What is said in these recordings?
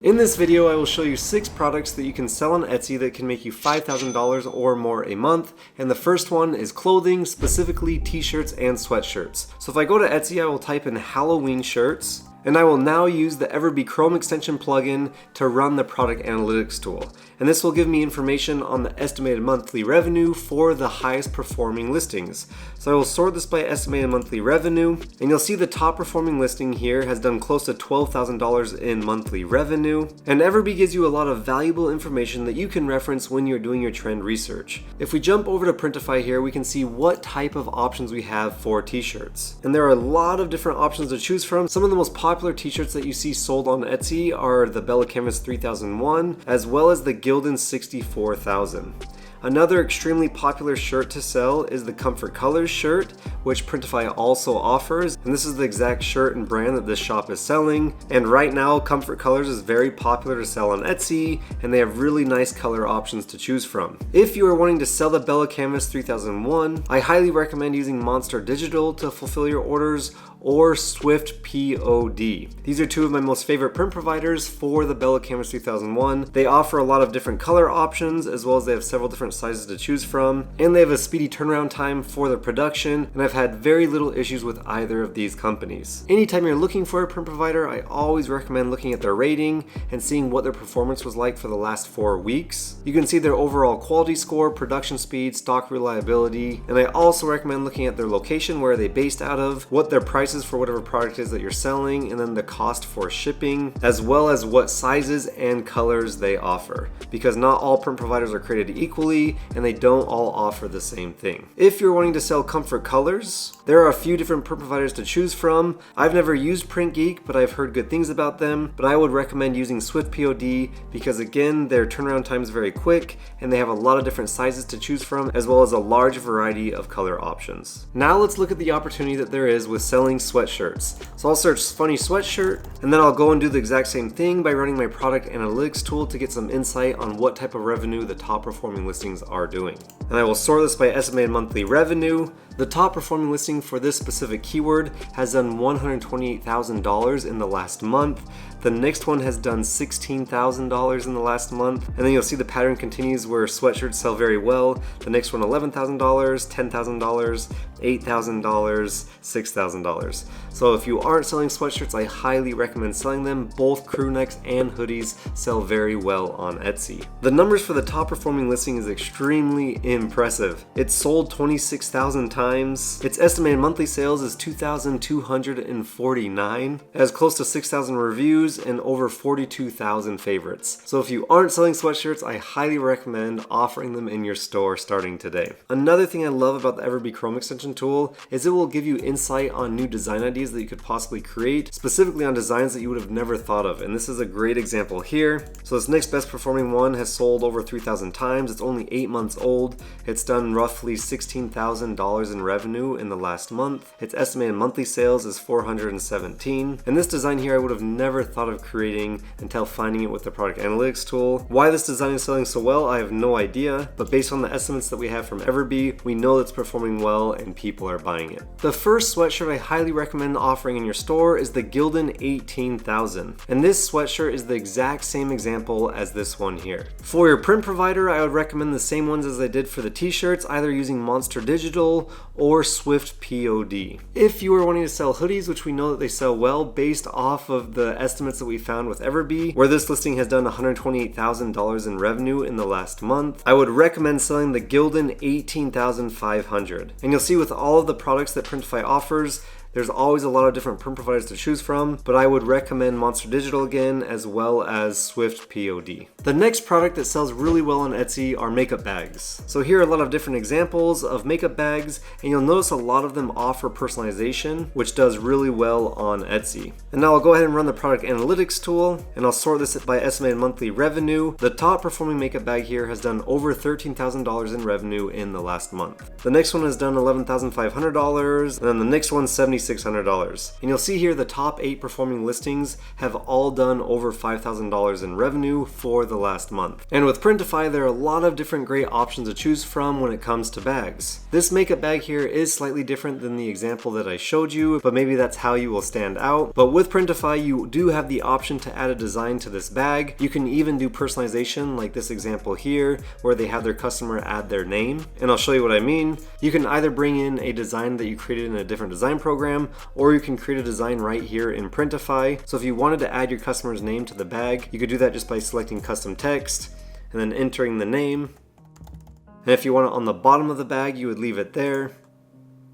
In this video, I will show you 6 products that you can sell on Etsy that can make you $5,000 or more a month. And the first one is clothing, specifically t-shirts and sweatshirts. So if I go to Etsy, I will type in Halloween shirts. And I will now use the EverBee Chrome extension plugin to run the product analytics tool. And this will give me information on the estimated monthly revenue for the highest performing listings. So I will sort this by estimated monthly revenue, and you'll see the top performing listing here has done close to $12,000 in monthly revenue. And EverBee gives you a lot of valuable information that you can reference when you're doing your trend research. If we jump over to Printify here, we can see what type of options we have for t-shirts. And there are a lot of different options to choose from. Some of the most popular t-shirts that you see sold on Etsy are the Bella Canvas 3001 as well as the Gildan 64000. Another extremely popular shirt to sell is the Comfort Colors shirt, which Printify also offers. And this is the exact shirt and brand that this shop is selling. And right now, Comfort Colors is very popular to sell on Etsy, and they have really nice color options to choose from. If you are wanting to sell the Bella Canvas 3001, I highly recommend using Monster Digital to fulfill your orders, or Swift POD. These are two of my most favorite print providers for the Bella Canvas 3001. They offer a lot of different color options, as well as they have several different sizes to choose from, and they have a speedy turnaround time for their production, and I've had very little issues with either of these companies. Anytime you're looking for a print provider, I always recommend looking at their rating and seeing what their performance was like for the last 4 weeks. You can see their overall quality score, production speed, stock reliability, and I also recommend looking at their location, where are they based out of, what their prices for whatever product is that you're selling, and then the cost for shipping, as well as what sizes and colors they offer, because not all print providers are created equally and they don't all offer the same thing. If you're wanting to sell Comfort Colors, there are a few different print providers to choose from. I've never used PrintGeek, but I've heard good things about them, but I would recommend using Swift POD because again, their turnaround time is very quick and they have a lot of different sizes to choose from, as well as a large variety of color options. Now let's look at the opportunity that there is with selling sweatshirts. So I'll search funny sweatshirt, and then I'll go and do the exact same thing by running my product analytics tool to get some insight on what type of revenue the top performing listings are doing. And I will sort this by estimated monthly revenue. The top performing listing for this specific keyword has done $128,000 in the last month. The next one has done $16,000 in the last month. And then you'll see the pattern continues where sweatshirts sell very well. The next one $11,000, $10,000, $8,000, $6,000. So if you aren't selling sweatshirts, I highly recommend selling them. Both crew necks and hoodies sell very well on Etsy. The numbers for the top performing listing is extremely impressive. It's sold 26,000 times. Its estimated monthly sales is 2,249. It has close to 6,000 reviews and over 42,000 favorites. So if you aren't selling sweatshirts, I highly recommend offering them in your store starting today. Another thing I love about the EverBee Chrome extension tool is it will give you insight on new design ideas that you could possibly create, specifically on designs that you would have never thought of. And this is a great example here. So this next best performing one has sold over 3,000 times. It's only 8 months old. It's done roughly $16,000 in revenue in the last month. Its estimated monthly sales is 417. And this design here I would have never thought of creating until finding it with the product analytics tool. Why this design is selling so well, I have no idea, but based on the estimates that we have from EverBee, we know it's performing well and people are buying it. The first sweatshirt I highly recommend offering in your store is the Gildan 18,000. And this sweatshirt is the exact same example as this one here. For your print provider, I would recommend the same ones as I did for the t-shirts, either using Monster Digital or Swift POD. If you are wanting to sell hoodies, which we know that they sell well based off of the estimates that we found with EverBee, where this listing has done $128,000 in revenue in the last month, I would recommend selling the Gildan 18,500. And you'll see with all of the products that Printify offers, there's always a lot of different print providers to choose from, but I would recommend Monster Digital again, as well as Swift POD. The next product that sells really well on Etsy are makeup bags. So here are a lot of different examples of makeup bags, and you'll notice a lot of them offer personalization, which does really well on Etsy. And now I'll go ahead and run the product analytics tool, and I'll sort this by estimated monthly revenue. The top performing makeup bag here has done over $13,000 in revenue in the last month. The next one has done $11,500, and then the next one's $76,000. $9,600. And you'll see here the top 8 performing listings have all done over $5,000 in revenue for the last month. And with Printify, there are a lot of different great options to choose from when it comes to bags. This makeup bag here is slightly different than the example that I showed you, but maybe that's how you will stand out. But with Printify, you do have the option to add a design to this bag. You can even do personalization like this example here, where they have their customer add their name. And I'll show you what I mean. You can either bring in a design that you created in a different design program, or you can create a design right here in Printify. So if you wanted to add your customer's name to the bag, you could do that just by selecting custom text and then entering the name. And if you want it on the bottom of the bag, you would leave it there.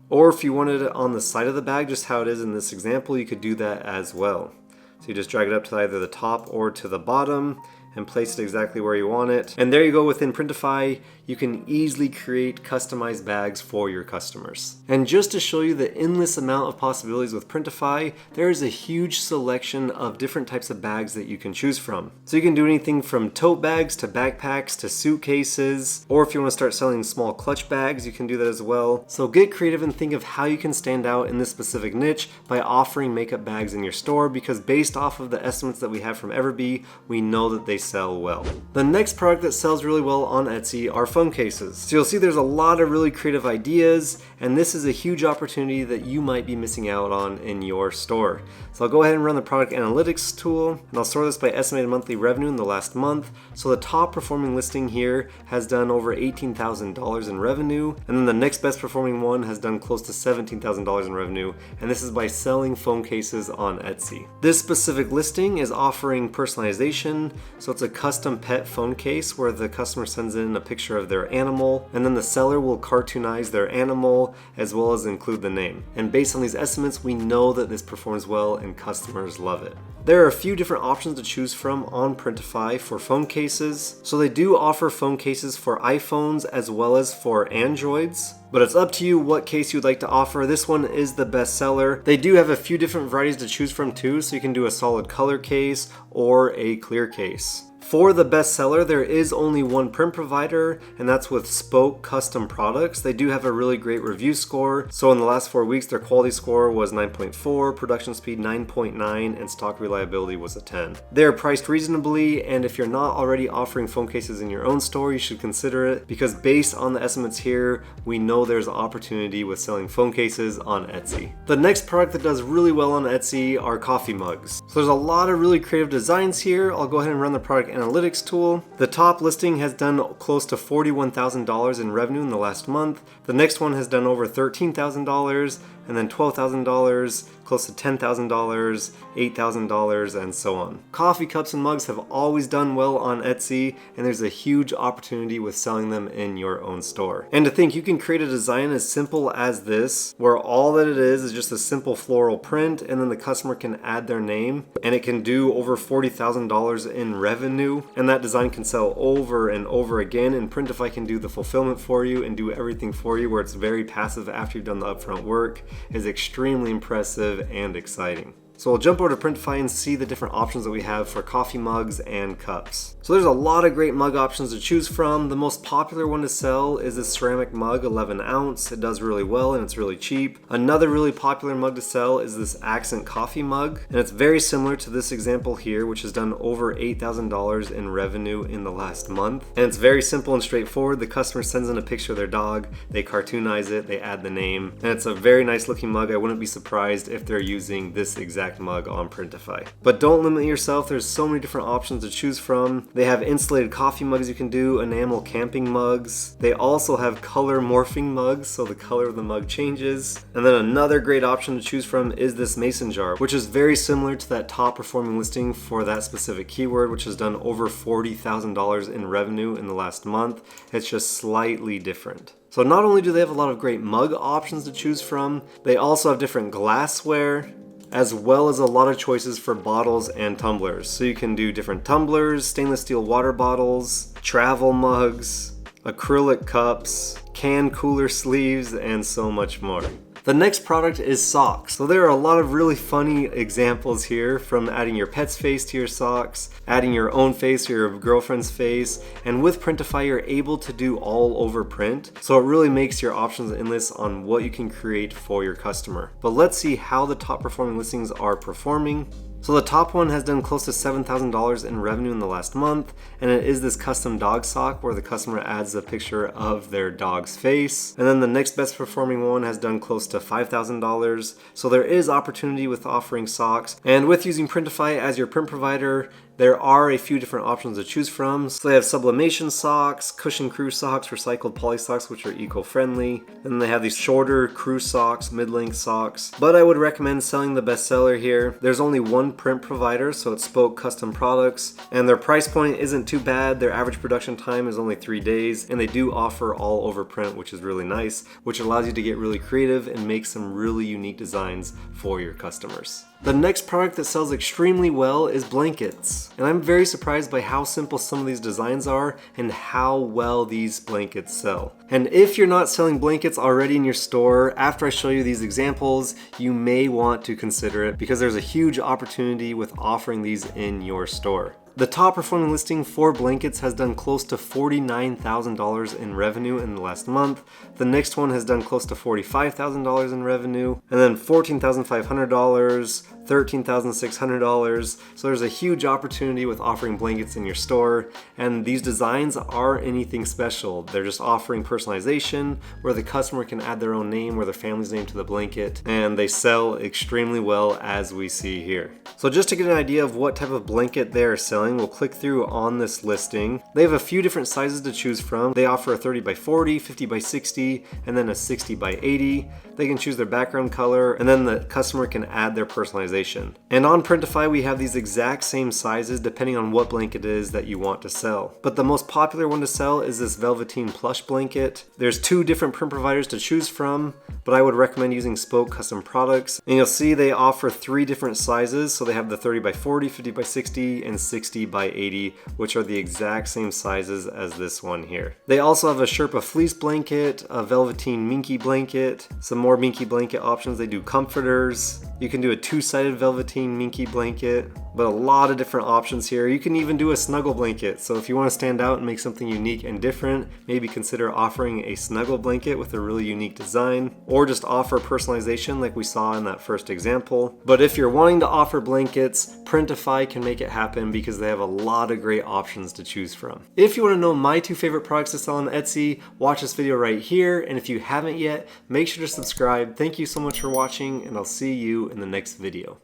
Or if you wanted it on the side of the bag, just how it is in this example, you could do that as well. So you just drag it up to either the top or to the bottom and place it exactly where you want it. And there you go. Within Printify, you can easily create customized bags for your customers. And just to show you the endless amount of possibilities with Printify, there is a huge selection of different types of bags that you can choose from. So you can do anything from tote bags to backpacks to suitcases, or if you want to start selling small clutch bags, you can do that as well. So get creative and think of how you can stand out in this specific niche by offering makeup bags in your store, because based off of the estimates that we have from EverBee, we know that they sell well. The next product that sells really well on Etsy are phone cases. So you'll see there's a lot of really creative ideas, and this is a huge opportunity that you might be missing out on in your store. So I'll go ahead and run the product analytics tool, and I'll sort this by estimated monthly revenue in the last month. So the top performing listing here has done over $18,000 in revenue, and then the next best performing one has done close to $17,000 in revenue, and this is by selling phone cases on Etsy. This specific listing is offering personalization, so it's a custom pet phone case where the customer sends in a picture of their animal, and then the seller will cartoonize their animal as well as include the name. And based on these estimates, we know that this performs well and customers love it. There are a few different options to choose from on Printify for phone cases. So they do offer phone cases for iPhones as well as for Androids, but it's up to you what case you'd like to offer. This one is the best seller. They do have a few different varieties to choose from too, so you can do a solid color case or a clear case. For the bestseller, there is only one print provider, and that's with Spoke Custom Products. They do have a really great review score. So in the last 4 weeks, their quality score was 9.4, production speed 9.9, and stock reliability was a 10. They're priced reasonably, and if you're not already offering phone cases in your own store, you should consider it, because based on the estimates here, we know there's an opportunity with selling phone cases on Etsy. The next product that does really well on Etsy are coffee mugs. So there's a lot of really creative designs here. I'll go ahead and run the product analytics tool. The top listing has done close to $41,000 in revenue in the last month. The next one has done over $13,000, and then $12,000, close to $10,000, $8,000, and so on. Coffee cups and mugs have always done well on Etsy, and there's a huge opportunity with selling them in your own store. And to think you can create a design as simple as this, where all that it is just a simple floral print, and then the customer can add their name, and it can do over $40,000 in revenue, and that design can sell over and over again, and Printify can do the fulfillment for you and do everything for you, where it's very passive after you've done the upfront work, is extremely impressive and exciting. So we'll jump over to Printify and see the different options that we have for coffee mugs and cups. So there's a lot of great mug options to choose from. The most popular one to sell is this ceramic mug, 11 ounce. It does really well and it's really cheap. Another really popular mug to sell is this accent coffee mug, and it's very similar to this example here, which has done over $8,000 in revenue in the last month. And it's very simple and straightforward. The customer sends in a picture of their dog, they cartoonize it, they add the name, and it's a very nice looking mug. I wouldn't be surprised if they're using this exact mug on Printify. But don't limit yourself, there's so many different options to choose from. They have insulated coffee mugs you can do, enamel camping mugs. They also have color morphing mugs, so the color of the mug changes. And then another great option to choose from is this mason jar, which is very similar to that top performing listing for that specific keyword, which has done over $40,000 in revenue in the last month. It's just slightly different. So not only do they have a lot of great mug options to choose from, they also have different glassware, as well as a lot of choices for bottles and tumblers. So you can do different tumblers, stainless steel water bottles, travel mugs, acrylic cups, can cooler sleeves, and so much more. The next product is socks. So there are a lot of really funny examples here, from adding your pet's face to your socks, adding your own face or your girlfriend's face, and with Printify you're able to do all over print. So it really makes your options endless on what you can create for your customer. But let's see how the top performing listings are performing. So the top one has done close to $7,000 in revenue in the last month, and it is this custom dog sock where the customer adds a picture of their dog's face. And then the next best performing one has done close to $5,000. So there is opportunity with offering socks, and with using Printify as your print provider, there are a few different options to choose from. So they have sublimation socks, cushion crew socks, recycled poly socks, which are eco-friendly. Then they have these shorter crew socks, mid-length socks. But I would recommend selling the bestseller here. There's only one print provider, so it's Spoke Custom Products. And their price point isn't too bad. Their average production time is only 3 days. And they do offer all over print, which is really nice, which allows you to get really creative and make some really unique designs for your customers. The next product that sells extremely well is blankets. And I'm very surprised by how simple some of these designs are and how well these blankets sell. And if you're not selling blankets already in your store, after I show you these examples, you may want to consider it because there's a huge opportunity with offering these in your store. The top performing listing for blankets has done close to $49,000 in revenue in the last month. The next one has done close to $45,000 in revenue, and then $14,500, $13,600. So there's a huge opportunity with offering blankets in your store, and these designs aren't anything special. They're just offering personalization where the customer can add their own name or their family's name to the blanket, and they sell extremely well as we see here. So just to get an idea of what type of blanket they're selling, we'll click through on this listing. They have a few different sizes to choose from. They offer a 30 by 40, 50 by 60, and then a 60 by 80. They can choose their background color, and then the customer can add their personalization. And on Printify, we have these exact same sizes depending on what blanket it is that you want to sell. But the most popular one to sell is this velveteen plush blanket. There's 2 different print providers to choose from, but I would recommend using Spoke Custom Products. And you'll see they offer 3 different sizes. So they have the 30 by 40, 50 by 60, and 60 by 80, which are the exact same sizes as this one here. They also have a Sherpa fleece blanket, a velveteen minky blanket, some more minky blanket options. They do comforters. You can do a 2-sided velveteen minky blanket, but a lot of different options here. You can even do a snuggle blanket. So if you want to stand out and make something unique and different, maybe consider offering a snuggle blanket with a really unique design, or just offer personalization like we saw in that first example. But if you're wanting to offer blankets, Printify can make it happen because they have a lot of great options to choose from. If you want to know my 2 favorite products to sell on Etsy, watch this video right here. And if you haven't yet, make sure to subscribe. Thank you so much for watching, and I'll see you in the next video.